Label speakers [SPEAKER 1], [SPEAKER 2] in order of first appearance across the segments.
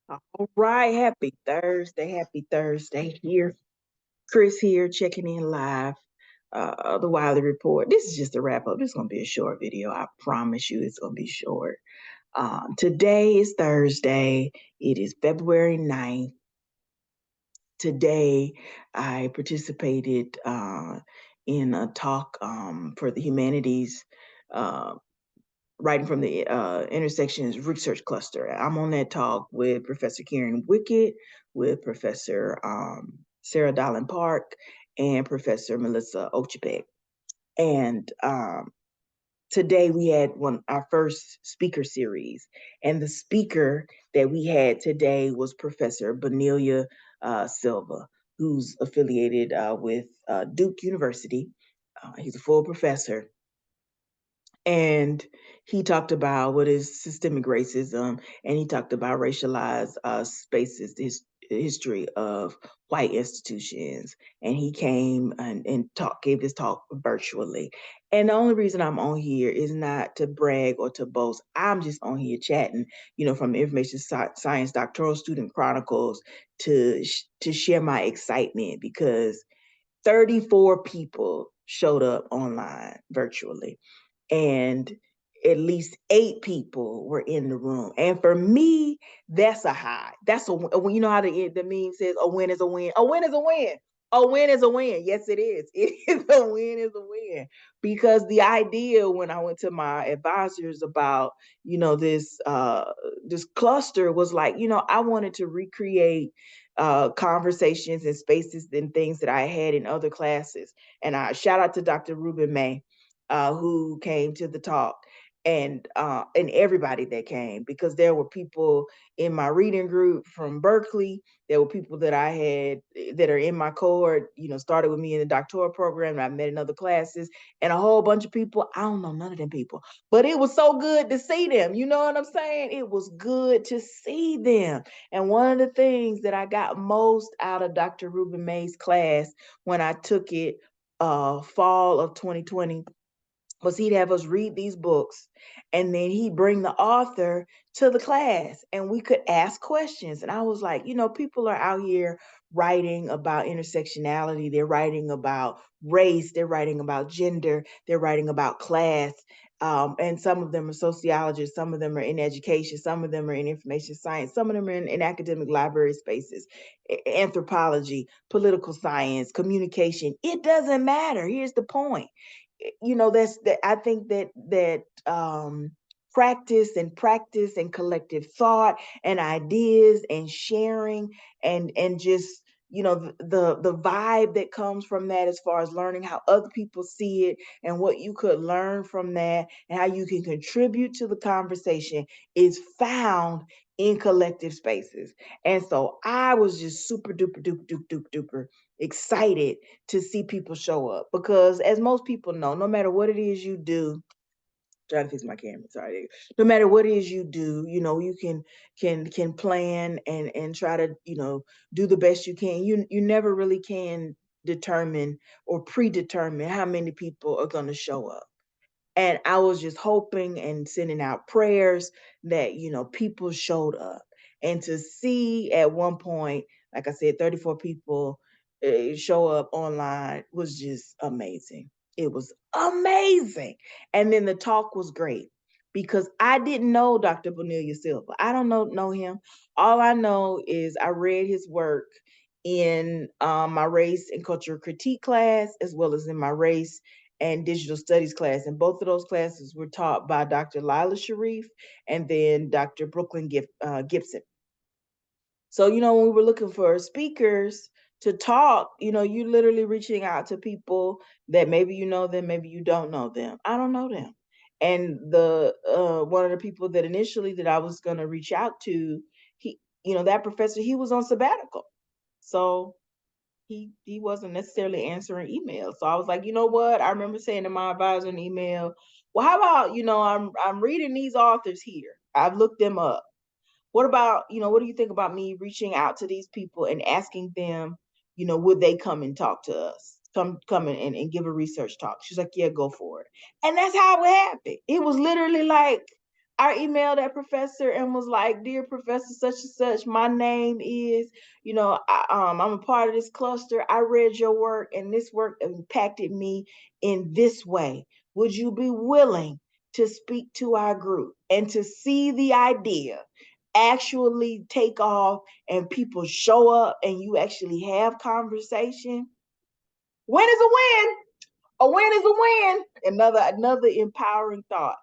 [SPEAKER 1] All right, happy Thursday. Happy Thursday here. Chris here checking in live. The Wiley Report. This is just a wrap up. This is gonna be a short video. I promise you it's gonna be short. Today is Thursday. It is February 9th. Today I participated in a talk for the humanities uh, writing from the intersections research cluster. I'm on that talk with Professor Karen Wickett, with Professor Sarah Dallin Park, and Professor Melissa Ochebek. And today we had our first speaker series, and the speaker that we had today was Professor Bonilla-Silva, who's affiliated with Duke University. He's a full professor, and he talked about what is systemic racism, and he talked about racialized spaces, this history of white institutions. And he came and gave this talk virtually. And the only reason I'm on here is not to brag or to boast. I'm just on here chatting, from the information science doctoral student chronicles to share my excitement, because 34 people showed up online virtually, and at least 8 people were in the room. And for me, that's a high. That's a, you know how the meme says, a win is a win. A win is a win. A win is a win. Yes, it is. It is a win is a win. Because the idea when I went to my advisors about, this cluster was like, I wanted to recreate conversations and spaces and things that I had in other classes. And I shout out to Dr. Ruben May, who came to the talk, and everybody that came, because there were people in my reading group from Berkeley. There were people that I had that are in my cohort, started with me in the doctoral program, and I met in other classes, and a whole bunch of people. I don't know none of them people, but it was so good to see them. You know what I'm saying? It was good to see them. And one of the things that I got most out of Dr. Ruben May's class when I took it fall of 2020 was he'd have us read these books, and then he'd bring the author to the class and we could ask questions. And I was like, people are out here writing about intersectionality, they're writing about race, they're writing about gender, they're writing about class. And some of them are sociologists, some of them are in education, some of them are in information science, some of them are in academic library spaces, anthropology, political science, communication. It doesn't matter. Here's the point. That's that. I think that practice and collective thought and ideas and sharing, and just the vibe that comes from that, as far as learning how other people see it and what you could learn from that and how you can contribute to the conversation, is found in collective spaces. And so I was just super duper duper duper duper duper excited to see people show up, because as most people know, no matter what it is you do, trying to fix my camera, sorry, no matter what it is you do, you can plan and try to do the best you can. You never really can determine or predetermine how many people are going to show up. And I was just hoping and sending out prayers that, people showed up. And to see at one point, like I said, 34 people show up online was just amazing. It was amazing. And then the talk was great, because I didn't know Dr. Bonilla-Silva. I don't know him. All I know is I read his work in my race and cultural critique class, as well as in my race and digital studies class. And both of those classes were taught by Dr. Lila Sharif and then Dr. Brooklyn Gibson. So, when we were looking for speakers to talk, you literally reaching out to people that maybe you know them, maybe you don't know them. I don't know them. And the one of the people that initially that I was going to reach out to, that professor, he was on sabbatical. So he wasn't necessarily answering emails. So I was like, you know what? I remember saying to my advisor in email, well, how about, I'm reading these authors here. I've looked them up. What about, what do you think about me reaching out to these people and asking them, would they come and talk to us? Come and give a research talk. She's like, yeah, go for it. And that's how it happened. It was literally like I emailed that professor and was like, "Dear Professor such and such, my name is, I'm a part of this cluster. I read your work and this work impacted me in this way. Would you be willing to speak to our group and to see the idea actually take off and people show up and you actually have conversation? Win is a win. A win is a win. Another empowering thought.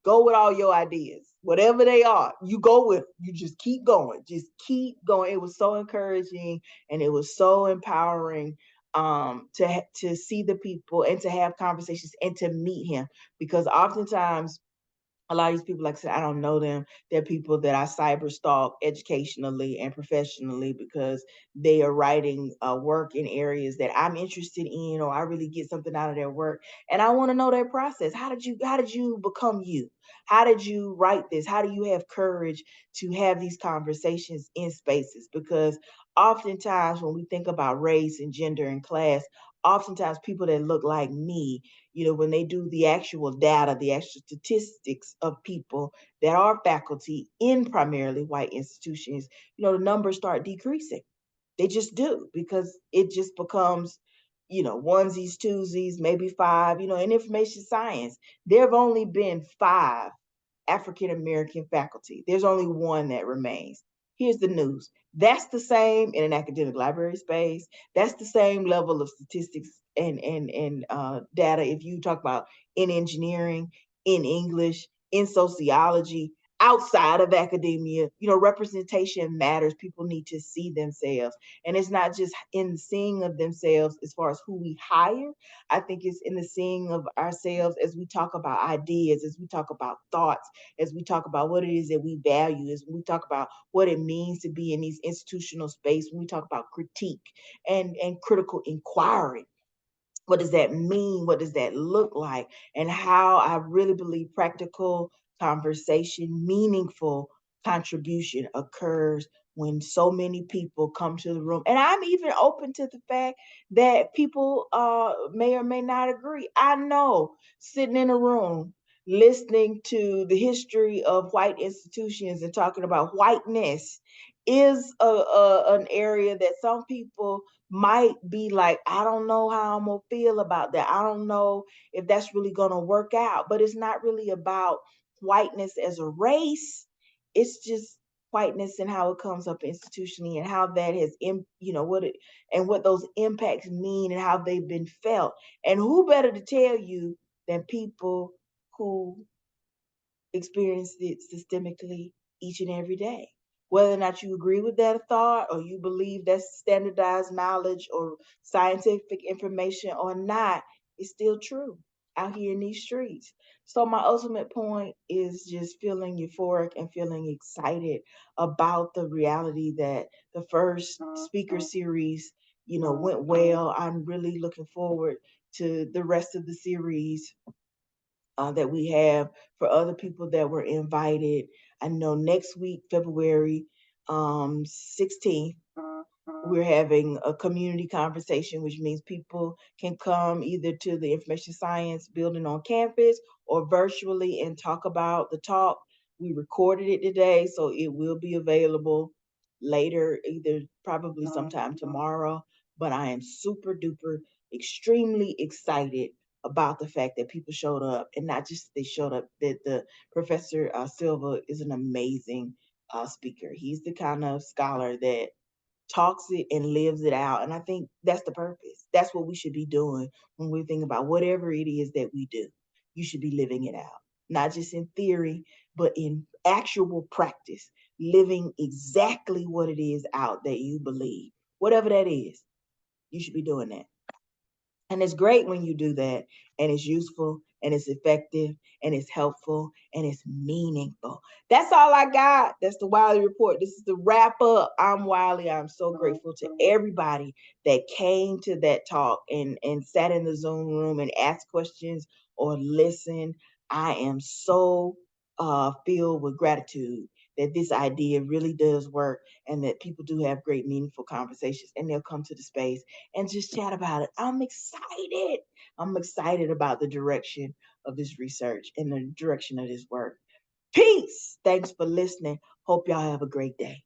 [SPEAKER 1] Go with all your ideas, whatever they are. You go with. You just keep going. Just keep going. It was so encouraging and it was so empowering to see the people and to have conversations and to meet him, because oftentimes a lot of these people, like I said, I don't know them. They're people that I cyber stalk educationally and professionally because they are writing work in areas that I'm interested in, or I really get something out of their work, and I want to know their process. How did you become you? How did you write this? How do you have courage to have these conversations in spaces? Because oftentimes when we think about race and gender and class, oftentimes people that look like me, when they do the actual data, the actual statistics of people that are faculty in primarily white institutions, the numbers start decreasing. They just do, because it just becomes, onesies, twosies, maybe five. In information science, there have only been five African American faculty. There's only one that remains. Here's the news. That's the same in an academic library space. That's the same level of statistics and data if you talk about in engineering, in English, in sociology, outside of academia. Representation matters. People need to see themselves. And it's not just in the seeing of themselves as far as who we hire. I think it's in the seeing of ourselves as we talk about ideas, as we talk about thoughts, as we talk about what it is that we value, as we talk about what it means to be in these institutional space, when we talk about critique and critical inquiry. What does that mean? What does that look like? And how I really believe practical conversation, meaningful contribution occurs when so many people come to the room. And I'm even open to the fact that people may or may not agree. I know sitting in a room listening to the history of white institutions and talking about whiteness is an area that some people might be like, I don't know how I'm gonna feel about that. I don't know if that's really gonna work out. But it's not really about whiteness as a race. It's just whiteness and how it comes up institutionally and how that has what it and what those impacts mean and how they've been felt. And who better to tell you than people who experienced it systemically each and every day. Whether or not you agree with that thought or you believe that's standardized knowledge or scientific information or not, it's still true out here in these streets. So my ultimate point is just feeling euphoric and feeling excited about the reality that the first speaker series, went well. I'm really looking forward to the rest of the series that we have for other people that were invited. I know next week, February 16th, we're having a community conversation, which means people can come either to the information science building on campus or virtually and talk about the talk. We recorded it today, so it will be available later, either probably sometime tomorrow. But I am super duper extremely excited about the fact that people showed up, and not just they showed up, that the Professor Silva is an amazing speaker. He's the kind of scholar that talks it and lives it out. And I think that's the purpose. That's what we should be doing when we think about whatever it is that we do. You should be living it out, not just in theory, but in actual practice, living exactly what it is out that you believe. Whatever that is, you should be doing that. And it's great when you do that, and it's useful and it's effective and it's helpful and it's meaningful. That's all I got. That's the Wiley Report. This is the wrap up. I'm Wiley. I'm so grateful to everybody that came to that talk and sat in the Zoom room and asked questions or listened. I am so filled with gratitude that this idea really does work and that people do have great, meaningful conversations, and they'll come to the space and just chat about it. I'm excited. I'm excited about the direction of this research and the direction of this work. Peace. Thanks for listening. Hope y'all have a great day.